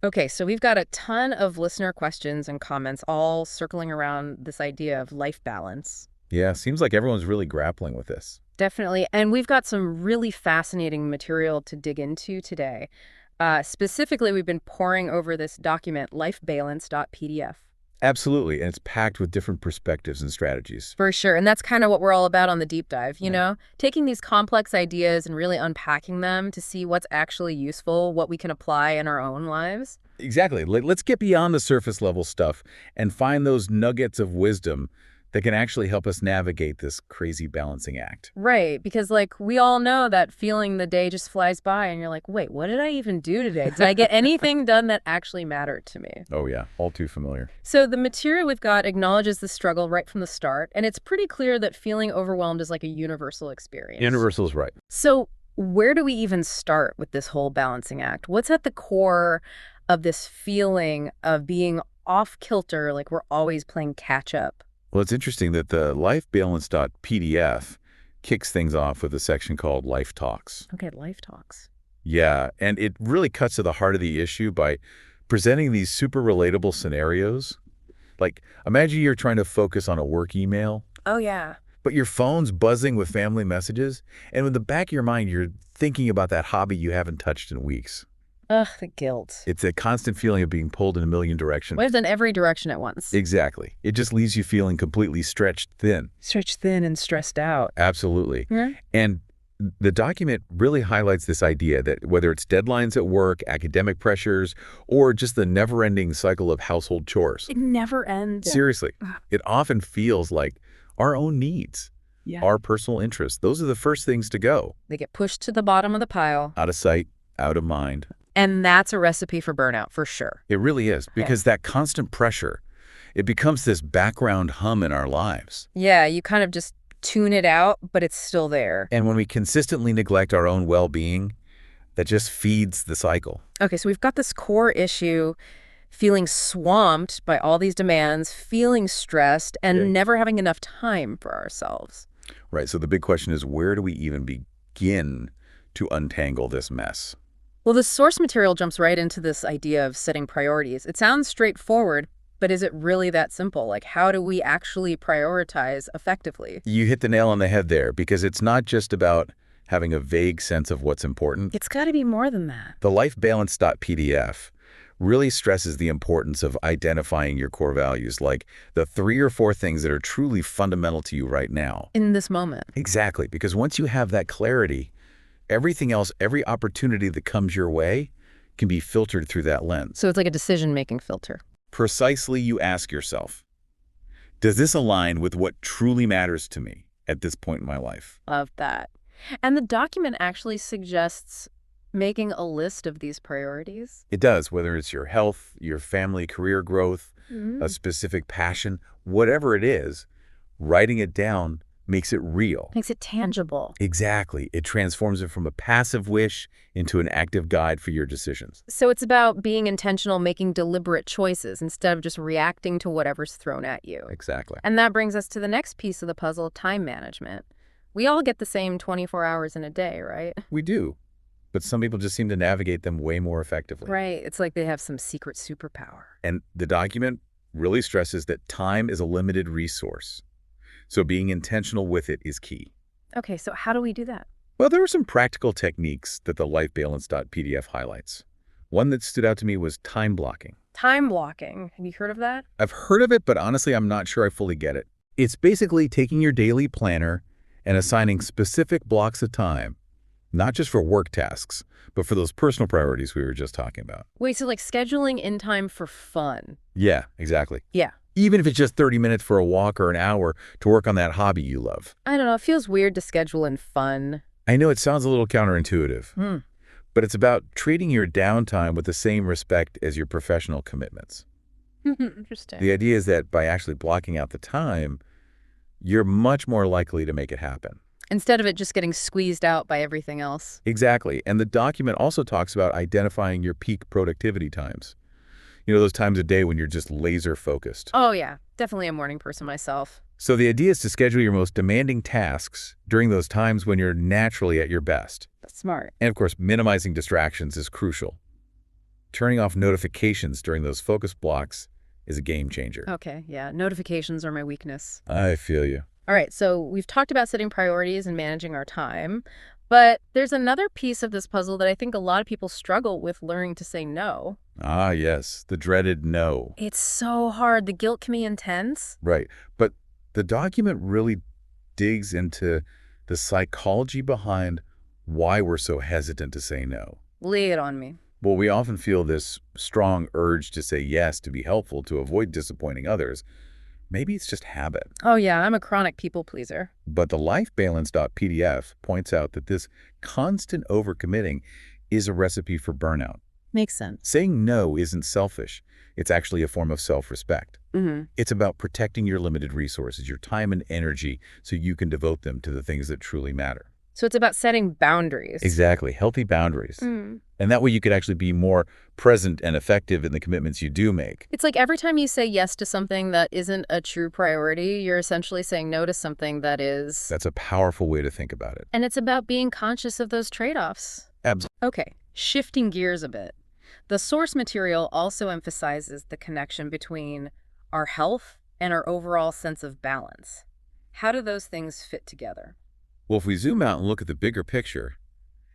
Okay, so we've got a ton of listener questions and comments all circling around this idea of life balance. Yeah, seems like everyone's really grappling with this. Definitely. And we've got some really fascinating material to dig into today. Specifically, we've been poring over this document, lifebalance.pdf. Absolutely, and it's packed with different perspectives and strategies. For sure. And that's kind of what we're all about on the deep dive, Right. Taking these complex ideas and really unpacking them to see what's actually useful, what we can apply in our own lives. Exactly. Let's get beyond the surface level stuff and find those nuggets of wisdom that can actually help us navigate this crazy balancing act. Right, because like we all know that feeling the day just flies by and you're like, wait, what did I even do today? Did I get anything done that actually mattered to me? Oh yeah, all too familiar. So the material we've got acknowledges the struggle right from the start, and it's pretty clear that feeling overwhelmed is like a universal experience. Universal's right. So where do we even start with this whole balancing act? What's at the core of this feeling of being off kilter, like we're always playing catch up? Well, it's interesting that the lifebalance.pdf kicks things off with a section called Life Talks. Okay, life talks. Yeah, and it really cuts to the heart of the issue by presenting these super relatable scenarios. Like, imagine you're trying to focus on a work email, Oh, yeah. but your phone's buzzing with family messages, and in the back of your mind, you're thinking about that hobby you haven't touched in weeks. Ugh, the guilt. It's a constant feeling of being pulled in a million directions. Waves in every direction at once. Exactly. It just leaves you feeling completely stretched thin. Stretched thin and stressed out. Absolutely. Yeah. And the document really highlights this idea that whether it's deadlines at work, academic pressures, or just the never-ending cycle of household chores, It never ends. seriously, it often feels like our own needs, Yeah. our personal interests, those are the first things to go. They get pushed to the bottom of the pile. Out of sight, out of mind. And that's a recipe for burnout, for sure. It really is, because that constant pressure, it becomes this background hum in our lives. Yeah, you kind of just tune it out, but it's still there. And when we consistently neglect our own well-being, that just feeds the cycle. Okay, so we've got this core issue, feeling swamped by all these demands, feeling stressed, and Yeah. never having enough time for ourselves. Right, so the big question is, where do we even begin to untangle this mess? Well, the source material jumps right into this idea of setting priorities. It sounds straightforward, but is it really that simple? Like, how do we actually prioritize effectively? You hit the nail on the head there, because it's not just about having a vague sense of what's important. It's got to be more than that. The lifebalance.pdf really stresses the importance of identifying your core values, like the 3 or 4 things that are truly fundamental to you right now. In this moment. Exactly, because once you have that clarity, everything else, every opportunity that comes your way can be filtered through that lens. So it's like a decision-making filter. Precisely, you ask yourself, does this align with what truly matters to me at this point in my life? Love that. And the document actually suggests making a list of these priorities. It does, whether it's your health, your family, career growth, Mm. a specific passion, whatever it is, writing it down makes it real. Makes it tangible. Exactly. It transforms it from a passive wish into an active guide for your decisions. So it's about being intentional, making deliberate choices instead of just reacting to whatever's thrown at you. Exactly. And that brings us to the next piece of the puzzle, time management. We all get the same 24 hours in a day, right? We do. But some people just seem to navigate them way more effectively. Right. It's like they have some secret superpower. And the document really stresses that time is a limited resource. So being intentional with it is key. Okay, so how do we do that? Well, there are some practical techniques that the lifebalance.pdf highlights. One that stood out to me was time blocking. Time blocking. Have you heard of that? I've heard of it, but honestly, I'm not sure I fully get it. It's basically taking your daily planner and assigning specific blocks of time, not just for work tasks, but for those personal priorities we were just talking about. Wait, so like scheduling in time for fun. Yeah, exactly. Yeah. Even if it's just 30 minutes for a walk or an hour to work on that hobby you love. I don't know. It feels weird to schedule in fun. I know it sounds a little counterintuitive, but it's about treating your downtime with the same respect as your professional commitments. Interesting. The idea is that by actually blocking out the time, you're much more likely to make it happen. Instead of it just getting squeezed out by everything else. Exactly. And the document also talks about identifying your peak productivity times. You know, those times a day when you're just laser focused. Oh, yeah. Definitely a morning person myself. So the idea is to schedule your most demanding tasks during those times when you're naturally at your best. That's smart. And of course, minimizing distractions is crucial. Turning off notifications during those focus blocks is a game changer. Okay, yeah, notifications are my weakness. I feel you. All right, so we've talked about setting priorities and managing our time, but there's another piece of this puzzle that I think a lot of people struggle with learning to say no. Ah, yes, the dreaded no. It's so hard. The guilt can be intense. Right. But the document really digs into the psychology behind why we're so hesitant to say no. Lay it on me. Well, we often feel this strong urge to say yes to be helpful, to avoid disappointing others. Maybe it's just habit. Oh yeah, I'm a chronic people pleaser. But the lifebalance.pdf points out that this constant overcommitting is a recipe for burnout. Makes sense. Saying no isn't selfish. It's actually a form of self-respect. It's about protecting your limited resources, your time and energy, so you can devote them to the things that truly matter. So it's about setting boundaries. Exactly. Healthy boundaries. And that way you could actually be more present and effective in the commitments you do make. It's like every time you say yes to something that isn't a true priority, you're essentially saying no to something that is. That's a powerful way to think about it. And it's about being conscious of those trade-offs. Absolutely. Okay, shifting gears a bit. The source material also emphasizes the connection between our health and our overall sense of balance. How do those things fit together? Well, if we zoom out and look at the bigger picture,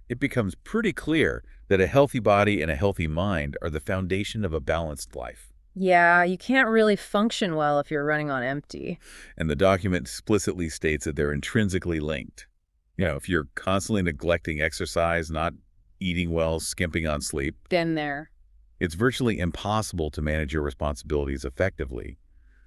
it becomes pretty clear that a healthy body and a healthy mind are the foundation of a balanced life. Yeah, you can't really function well if you're running on empty. And the document explicitly states that they're intrinsically linked. If you're constantly neglecting exercise, not eating well, skimping on sleep, Been there. it's virtually impossible to manage your responsibilities effectively,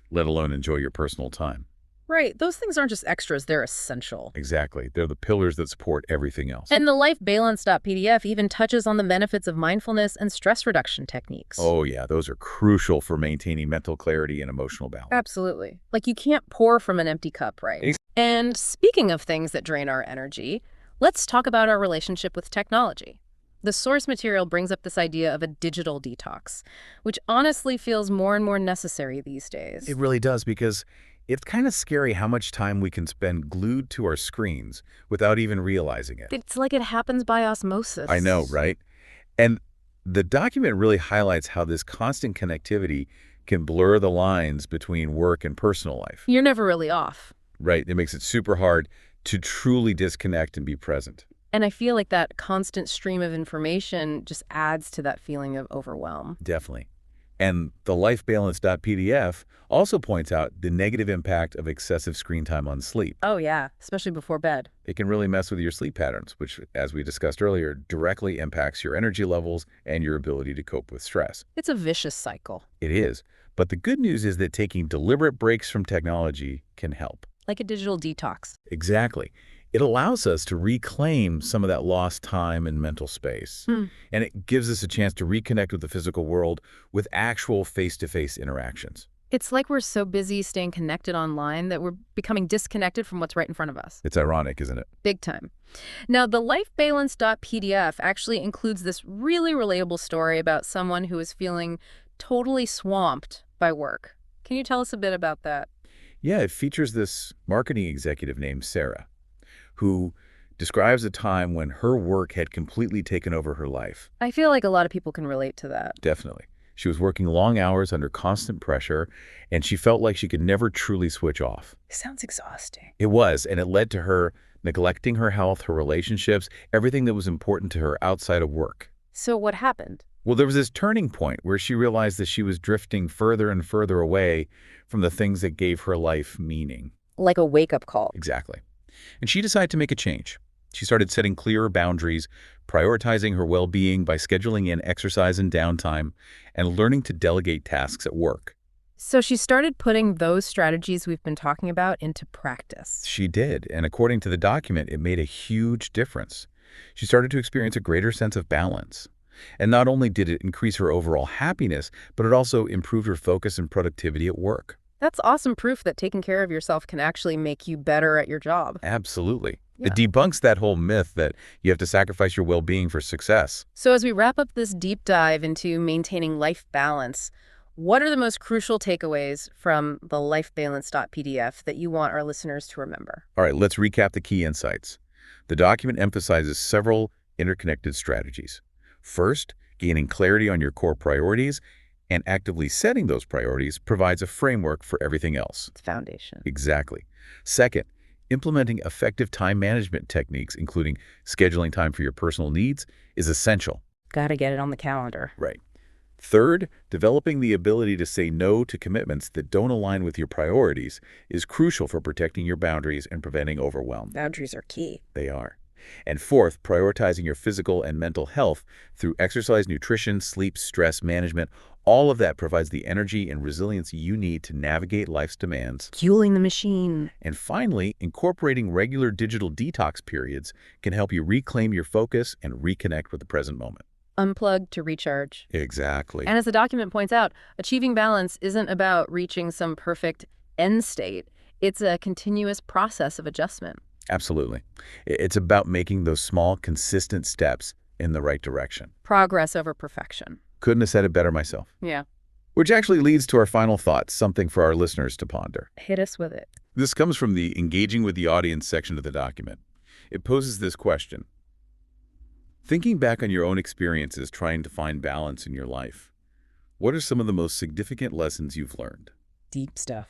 let alone enjoy your personal time. Right, those things aren't just extras, they're essential. Exactly. They're the pillars that support everything else. And the lifebalance.pdf even touches on the benefits of mindfulness and stress reduction techniques. Oh, yeah, those are crucial for maintaining mental clarity and emotional balance. Absolutely. Like you can't pour from an empty cup, right? And speaking of things that drain our energy, let's talk about our relationship with technology. The source material brings up this idea of a digital detox, which honestly feels more and more necessary these days. It really does, because it's kind of scary how much time we can spend glued to our screens without even realizing it. It's like it happens by osmosis. I know, right? And the document really highlights how this constant connectivity can blur the lines between work and personal life. You're never really off. Right. It makes it super hard to truly disconnect and be present. And I feel like that constant stream of information just adds to that feeling of overwhelm. Definitely. And the lifebalance.pdf also points out the negative impact of excessive screen time on sleep. Oh yeah, especially before bed. It can really mess with your sleep patterns, which, as we discussed earlier, directly impacts your energy levels and your ability to cope with stress. It's a vicious cycle. It is. But the good news is that taking deliberate breaks from technology can help. Like a digital detox. Exactly. It allows us to reclaim some of that lost time and mental space. And it gives us a chance to reconnect with the physical world with actual face-to-face interactions. It's like we're so busy staying connected online that we're becoming disconnected from what's right in front of us. It's ironic, isn't it? Big time. Now, the lifebalance.pdf actually includes this really relatable story about someone who is feeling totally swamped by work. Can you tell us a bit about that? Yeah, it features this marketing executive named Sarah, who describes a time when her work had completely taken over her life. I feel like a lot of people can relate to that. Definitely. She was working long hours under constant pressure, and she felt like she could never truly switch off. Sounds exhausting. It was, and it led to her neglecting her health, her relationships, everything that was important to her outside of work. So what happened? Well, there was this turning point where she realized that she was drifting further and further away from the things that gave her life meaning. Like a wake-up call. Exactly. And she decided to make a change. She started setting clearer boundaries, prioritizing her well-being by scheduling in exercise and downtime, and learning to delegate tasks at work. So she started putting those strategies we've been talking about into practice. She did, and according to the document, it made a huge difference. She started to experience a greater sense of balance. And not only did it increase her overall happiness, but it also improved her focus and productivity at work. That's awesome proof that taking care of yourself can actually make you better at your job. Absolutely. Yeah. It debunks that whole myth that you have to sacrifice your well-being for success. So as we wrap up this deep dive into maintaining life balance, what are the most crucial takeaways from the lifebalance.pdf that you want our listeners to remember? All right, let's recap the key insights. The document emphasizes several interconnected strategies. First, Gaining clarity on your core priorities and actively setting those priorities provides a framework for everything else. It's foundation. Exactly. Second, implementing effective time management techniques, including scheduling time for your personal needs, is essential. Gotta get it on the calendar. Right. Third, developing the ability to say no to commitments that don't align with your priorities is crucial for protecting your boundaries and preventing overwhelm. Boundaries are key. They are. And fourth, prioritizing your physical and mental health through exercise, nutrition, sleep, stress management. All of that provides the energy and resilience you need to navigate life's demands. Fueling the machine. And finally, incorporating regular digital detox periods can help you reclaim your focus and reconnect with the present moment. Unplug to recharge. Exactly. And as the document points out, achieving balance isn't about reaching some perfect end state. It's a continuous process of adjustment. Absolutely. It's about making those small, consistent steps in the right direction. Progress over perfection. Couldn't have said it better myself. Yeah. Which actually leads to our final thoughts, something for our listeners to ponder. Hit us with it. This comes from the engaging with the audience section of the document. It poses this question. Thinking back on your own experiences trying to find balance in your life, what are some of the most significant lessons you've learned? Deep stuff.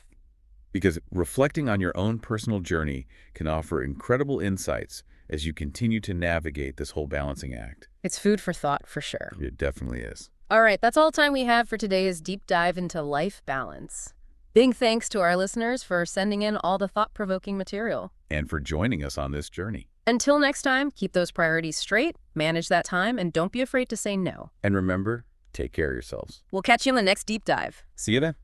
Because reflecting on your own personal journey can offer incredible insights as you continue to navigate this whole balancing act. It's food for thought, for sure. It definitely is. All right, that's all the time we have for today's deep dive into life balance. Big thanks to our listeners for sending in all the thought-provoking material. And for joining us on this journey. Until next time, keep those priorities straight, manage that time, and don't be afraid to say no. And remember, take care of yourselves. We'll catch you in the next deep dive. See you then.